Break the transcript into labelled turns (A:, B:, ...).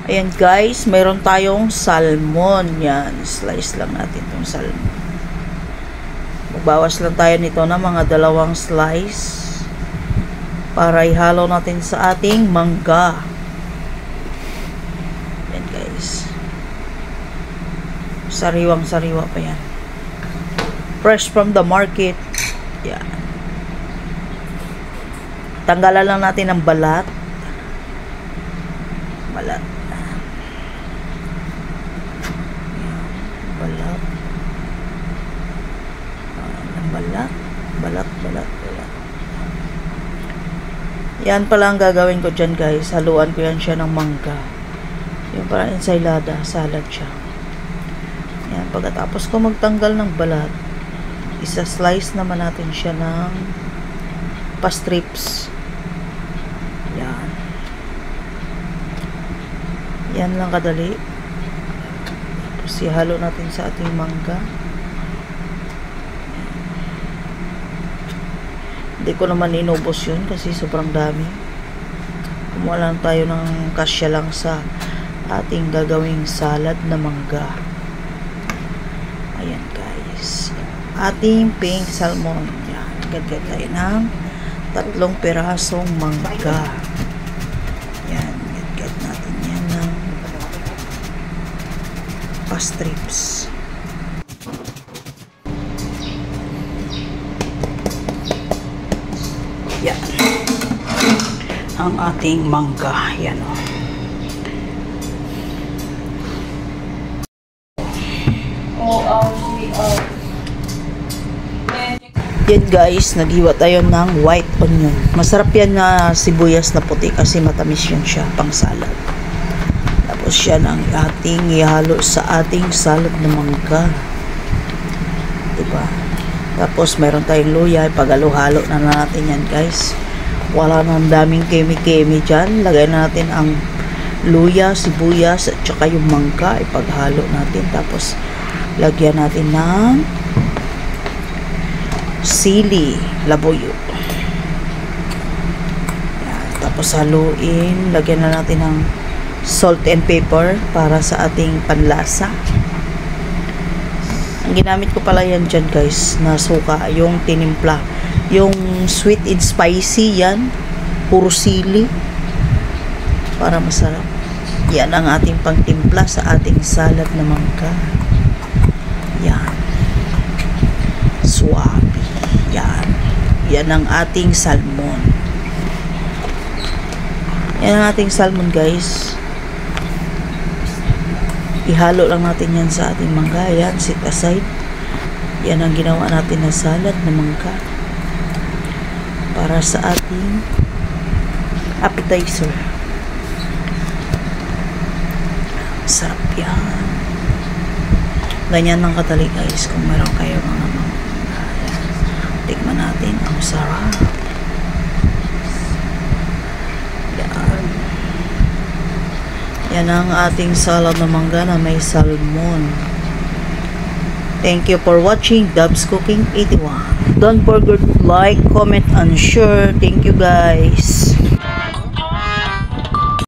A: Ayan guys, mayroon tayong salmon. Yan, slice lang natin itong salmon. Magbawas lang tayo nito ng mga 2 slice para ihalo natin sa ating mangga. Yan guys. Sariwang-sariwa pa yan. Fresh from the market. Yan. Tanggalan lang natin ang balat. Balat. Balat. Balat. Yan pala ang gagawin ko dyan guys. Haluan ko yan siya ng mangga. Yung parang ensaylada. Salad siya. Yan. Pagkatapos ko magtanggal ng balat, isa-slice naman natin siya ng pa-strips. Yan. Yan lang kadali. Tapos ihalo natin sa ating mangga. Hindi ko naman inubos yun kasi sobrang dami. Kumuha lang tayo ng kasya lang sa ating gagawing salad na mangga. Ayan guys. Ating pink salmon. Yan. Gagawin tayo ng 3 pirasong mangga. Yan. Gagawin natin yan ng pa-strips. Yan. Ang ating mangga. Yan o. Yan guys, naghiwa tayo ng white onion. Masarap yan na sibuyas na puti kasi matamis yan siya pang salad. Tapos yan ang ating ihalo sa ating salad na mangga. Diba? Tapos meron tayong luya, ipagalo-halo na natin yan guys. Wala nang daming kemi-kemi dyan. Lagay na natin ang luya, sibuyas at saka yung mangga, ipaghalo natin. Tapos lagyan natin ng sili, labuyo. Yan. Tapos haluin, lagyan na natin ng salt and pepper para sa ating panlasa. Ang ginamit ko pala yan dyan guys na suka, yung tinimpla, yung sweet and spicy, yan puro sili para masarap. Yan ang ating pangtimpla sa ating salad na mangga. Yan, suwabe. Yan ang ating salmon. Yan ang ating salmon guys. Ihalo lang natin yan sa ating mangga. Yan, set aside. Yan ang ginawa natin na salad na mangga para sa ating appetizer. Sarap yan. Ganyan lang kadali guys kung meron kayo mga mangga. Tikman natin. Ang sarap. Yan. Yan ang ating salad na mangga na may salmon. Thank you for watching Dubs Cooking 81. Don't forget to like, comment, and share. Thank you guys.